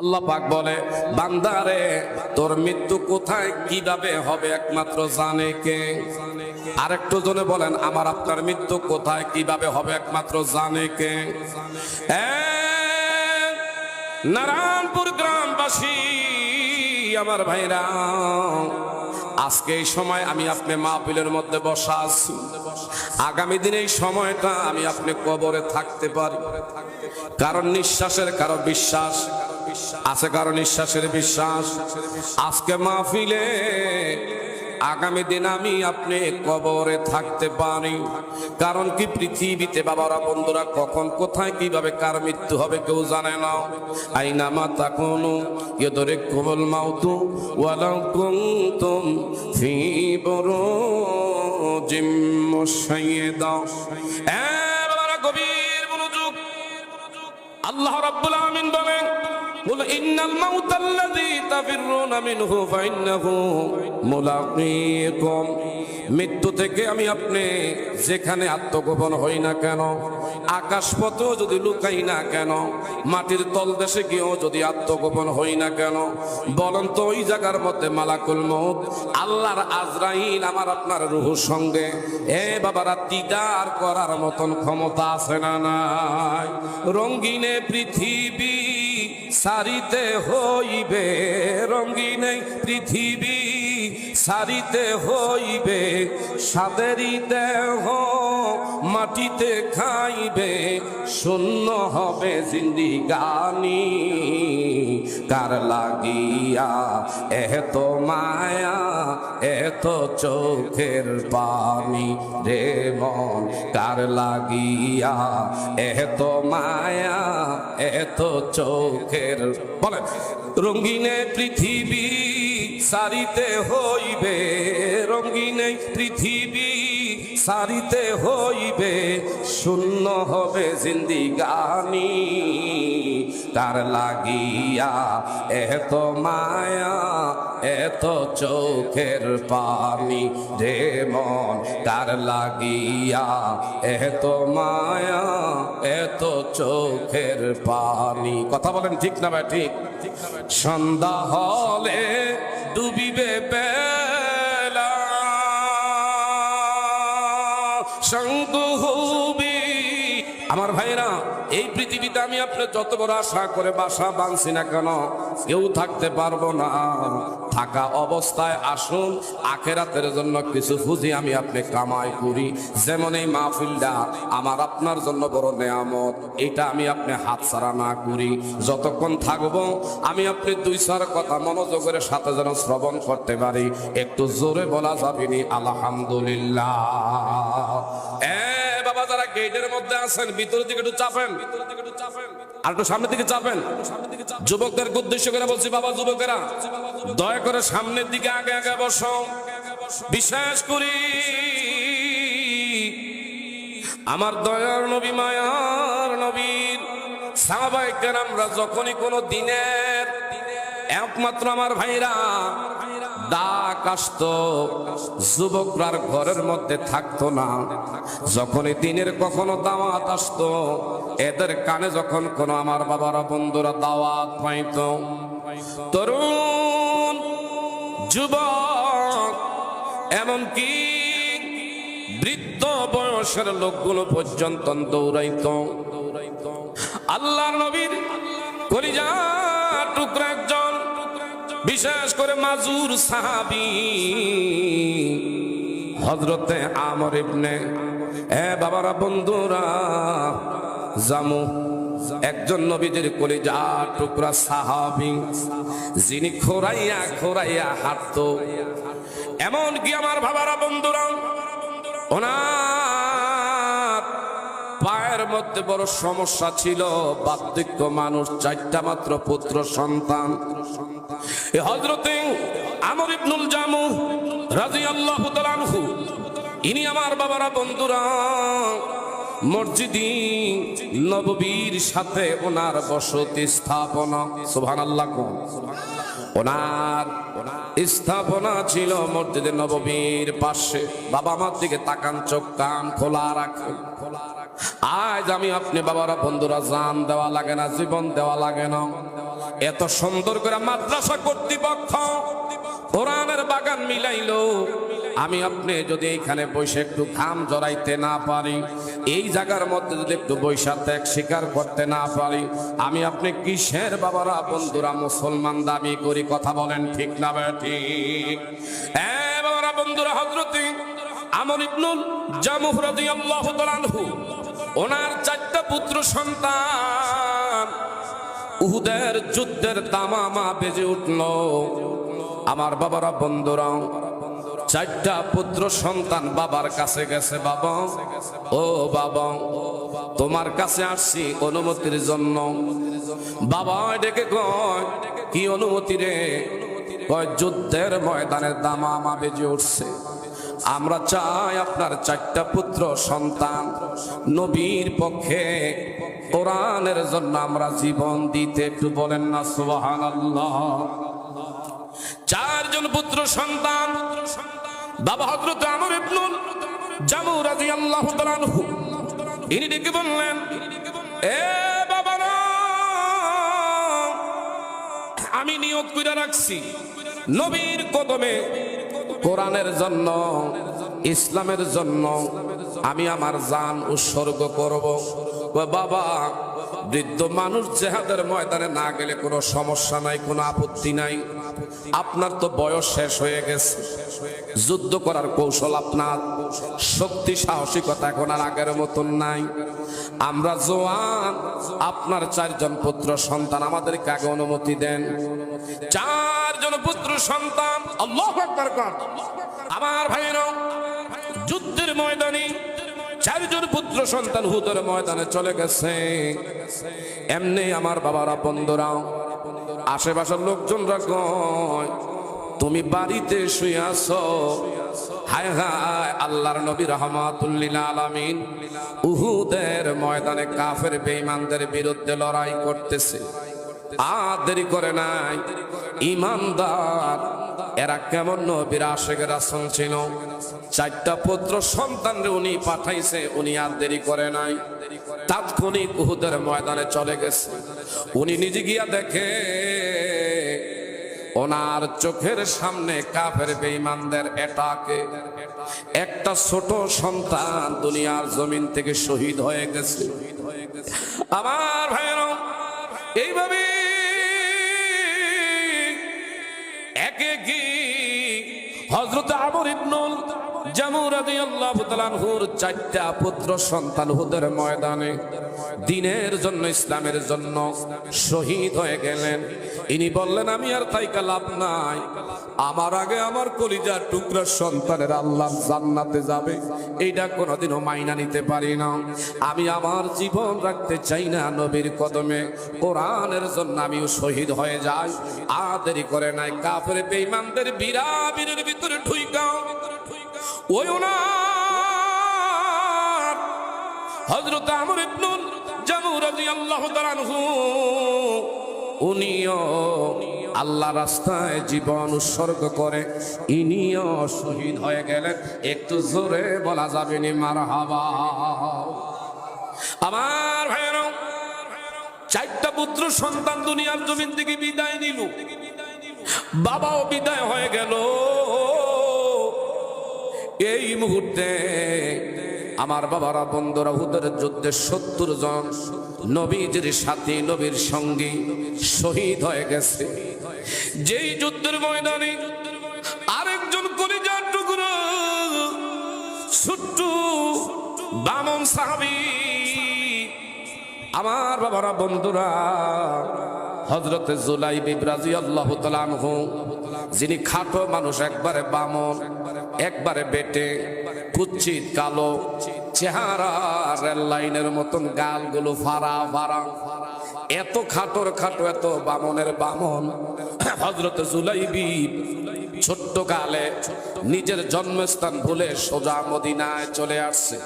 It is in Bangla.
আল্লাহ পাক বলে, বান্দারে তোর মৃত্যু কোথায় কিভাবে হবে একমাত্র জানে কে। আরেকটু জনে বলেন, আমার আপনার মৃত্যু কোথায় কিভাবে হবে একমাত্র জানে কে। নারায়ণপুর গ্রামবাসী আমার ভাইরা, আজকে এই সময় আমি আপনি মাহফিলের মধ্যে বসা আছি, আগামী দিনে এই সময়টা আমি আপনি কবরে থাকতে পারি। কারণ নিঃশ্বাসের কারো বিশ্বাস আছে, কারো নিঃশ্বাসের বিশ্বাস। আজকে মাহফিলে আগামী দিন আমি আপনি কবরে থাকতে পারি। কারণ কি, পৃথিবীতে বাবারা বন্ধুরা কখন কোথায় কিভাবে কার মৃত্যু হবে কেউ জানে না। আইনামা তাকুনু ইউদরিকুমুল মাউতু ওয়ালাউ কুনতুম ফি বুরুজিম মুশাইয়্যাদা। বাবারা গভীর মনোযোগ। আল্লাহ রাব্বুল আলামিন বলেন, কুল ইন্নাল মাউতাল্লাযী তাফিররুনা মিনহু ফাইন্নাহু মুলাকীকুম। মৃত্যু থেকে আমি আপনি যেখানে আত্মগোপন হই না কেন, আকাশপথেও যদি লুকাই না কেন, মাটির তলদেশে গিয়েও যদি আত্মগোপন হই না কেন, বলেন তো ওই জায়গার মধ্যে মালাকুল মউত আল্লাহর আজরাইল আমার আপনার রূহের সঙ্গে বাবারা দিদার করার মতন ক্ষমতা আছে না নাই? রঙ্গিনে পৃথিবী সারিতে হইবে, রঙ্গিনে পৃথিবী সারিতে হইবে, সাদেরই দেহ মাটিতে খাইবে, শূন্য হবে জিন্দিগানি। কার লাগিয়া এত মায়া এত চোখের পানি রে মন, কার লাগিয়া এত মায়া এত চোখের। বলেন, রঙ্গিনে পৃথিবী সারিতে হইবে, রঙ্গিনে পৃথিবী সারিতে হইবে, শূন্য হবে জিন্দিগানি। কার লাগিয়া এত মায়া এত চোখের পানি রে মন, কার লাগিয়া এত মায়া এত চোখের পানি। কথা বলেন ঠিক না ভাই? ঠিক। সন্ধ্যা হলে ডুবিবে বেলা, সঙ্গ হবি। আমার ভাইরা, এই পৃথিবীতে আমি আপনি যত বড় আশা করে বাসা বাঁধছি না কেন, কেউ থাকতে পারবো না। থাকা অবস্থায় আসুন আখেরাতের জন্য কিছু পুঁজি আমি আপনি কামাই করি। যেমন এই মাহফিলটা আমার আপনার জন্য বড় নেয়ামত, এটা আমি আপনি হাতছাড়া না করি। যতক্ষণ থাকবো আমি আপনি দুই চার কথা মনোযোগের সাথে যেন শ্রবণ করতে পারি। একটু জোরে বলা যাবেনি আলহামদুলিল্লাহ। বাবা, যারা গেটের মধ্যে আছেন ভিতরের দিকে একটু চাপেন, আর একটু সামনের দিকে চাপেন। যুবকদের উদ্দেশ্য করে বলছি, বাবা যুবকেরা দয়া করে সামনের দিকে আগে আগে বসো। বিশেষ করি আমার দয়ার নবী মায়ার নবীর সাহাবায়ে কেরামরা যখনই কোনো দিনের একমাত্র আমার ভাইরা ডাক আসতো, যুবকরার ঘরের মধ্যে থাকতো না। যখনই দিনের কখনো দাওয়াত আসতো, এদের কানে যখন কোনো আমার বাবারা বন্ধুরা দাওয়াত পাইতো, তরুণ যুবক এমনকি বৃদ্ধ বয়সের লোকগুলো পর্যন্ত দৌড়াইতো। আল্লাহর নবীর কলিজার টুকরা একজন, বিশেষ করে মাজুর সাহাবী হযরতে আমর ইবনে বাবারা বন্ধুরা জামু, একজন নবীদের কলিজার টুকরা সাহাবী, যিনি খোরাইয়া খোরাইয়া হাঁটতো। এমন কি আমার বাবারা বন্ধুরা, ওনার পায়ের মধ্যে বড় সমস্যা ছিল। বার্ধক্য মানুষ, চারটা মাত্র পুত্র সন্তান। হযরতে আমর ইবনুল জামু রাদিয়াল্লাহু তাআলা আনহু, ইনি আমার বাবারা বন্ধুরা মসজিদি নববীর সাথে ওনার বসতি স্থাপনা, সুবহানাল্লাহ, ওনার স্থাপনা ছিল মসজিদে নববীর পাশে। বাবা আমার দিকে তাকান, চোখ কান খোলা রাখেন। আজ আমি আপনি বাবারা বন্ধুরা জান দেওয়া লাগে না, জীবন দেওয়া লাগে না, এত সুন্দর করে মাদ্রাসা কর্তৃপক্ষ কোরআনের বাগান মিলাইলো, আমি আপনি যদি এইখানে বসে একটু ঘাম জড়াইতে না পারি, এই জায়গার মধ্যে যদি একটু বৈশা ত্যাগ স্বীকার করতে না পারি, আমি আপনি কিসের বাবারা বন্ধুরা মুসলমান দাবি করি? কথা বলেন ঠিক না ঠিক? বাবারা বন্ধুরা, হযরতে আমর ইবনুল জামুহ রাদিয়াল্লাহু তাআলা আনহু, ওনার 4টা পুত্র সন্তান, উহুদের যুদ্ধের দামামা বেজে উঠল। আমার বাবারা বন্ধুরা, 4টা পুত্র সন্তান বাবার কাছে গেছে, বাবা ও বাবা, তোমার কাছে আসছি অনুমতির জন্য। বাবা ডেকে কয়, কি অনুমতি রে? কয়, যুদ্ধের ময়দানে দামামা বেজে উঠছে, আমরা চাই আপনার 4টা পুত্র সন্তান নবীর পক্ষে কোরআনের জন্য আমরা জীবন দিতে। একটু বলেন না সুবহানাল্লাহ। 4 জন পুত্র সন্তান বাবা হযরত আমর ইবনুল জামুহ রাদিয়াল্লাহু তাআলা আনহু, ইনি ডেকে বললেন, এ বাবারা, আমি নিয়ত করে রাখছি নবীর কদমে কোরআনের জন্য, ইসলামের জন্য আমি আমার জান উৎসর্গ করব। বাবা, বৃদ্ধ মানুষ জেহাদের ময়দানে না গেলে কোনো সমস্যা নাই, কোনো আপত্তি নাই। আপনার তো বয়স শেষ হয়ে গেছে, যুদ্ধ করার কৌশল আপনার, শক্তি সাহসিকতা এখন আর আগের মতন নাই। আমরা জওয়ান, আপনার 4 জন পুত্র সন্তান, আমাদেরকে আগে অনুমতি দেন। 4 জন পুত্র সন্তান, আল্লাহু আকবার। আমার ভাইরা, যুদ্ধের ময়দানে 4 জন পুত্র সন্তান হুদের ময়দানে চলে গেছে। এমনি আমার বাবারা বন্ধুরা, আশেপাশের লোকজনরা কয়, তুমি বাড়িতে শুয়ে আছো, হায় হায়, আল্লাহর নবী রাহমাতুল লিল আলামিন উহুদের ময়দানে কাফের বেঈমানদের বিরুদ্ধে লড়াই করতেছে। আর দেরি করে নাই, ইমানদার এরা কেমন নবীর আশিক রাসূল ছিল। 4টা পুত্র সন্তানরে উনি পাঠাইছে, উনি আর দেরি করে নাই, তাৎক্ষণিক উহুদের ময়দানে চলে গেছে। উনি নিজে গিয়া দেখে ওনার চোখের সামনে কাফের বেঈমানদের এটাকে একটা ছোট সন্তান দুনিয়ার জমিন থেকে শহীদ হয়ে গেছে। আমার ভাইরা, এইভাবে একে কি হযরত আমর ইবনুল জামুহ রাদিয়াল্লাহু তাআলা আনহুর 4টা পুত্র সন্তান উহুদের ময়দানে দ্বীনের জন্য, ইসলামের জন্য শহীদ হয়ে গেলেন। ইনি বললেন, আমি আর তাইকা লাভ নাই, আমার আগে আমার কলিজার টুকরা সন্তানের আল্লাহ জান্নাতে যাবে, এইটা কোনোদিনও মাইনা নিতে পারি না। আমি আমার জীবন রাখতে চাই না নবীর কদমে, কোরআনের জন্য আমিও শহীদ হয়ে যাই। আর দেরি করে নাই, কাফের বেঈমানদের বিরাবিরের ভিতরে ঢুইকাও। ওই ওনার হযরত আমর ইবনুল জামুহ রাদিয়াল্লাহু তাআলা আনহু, উনিও আল্লাহ রাস্তায় জীবন উৎসর্গ করে ইনিও শহীদ হয়ে গেলেন। একটু জোরে বলা যাবে নি মারহাবা। আমার ভাইরা, 4টা পুত্র সন্তান দুনিয়ার জমিন থেকে বিদায় নিল, বাবাও বিদায় হয়ে গেল। এই মুহূর্তে আমার বাবারা বন্ধুরা, উহুদের যুদ্ধে 70 জন নবীজির সাথী, নবীর সঙ্গী শহীদ হয়ে গেছে। যেই যুদ্ধের ময়দানে আরেকজন কলিজার টুকরো ছোট্ট বামন সাহাবী, আমার বাবারা বন্ধুরা, হযরতে জুলাইবিব রাদিয়াল্লাহু তাআলা আনহু, যিনি খাটো মানুষ, একবারে বামন, একবারে বেটে, কুচ্ছিত কালো চেহারা, রেল লাইনের মতন গালগুলো ফাড়া ফাড়া, এত খাটোর খাটো, এত বামনের বামন। হযরতে জুলাইবিব ছোট্ট কালে নিজের জন্মস্থান ভুলে সোজা মদিনায় চলে আসছে।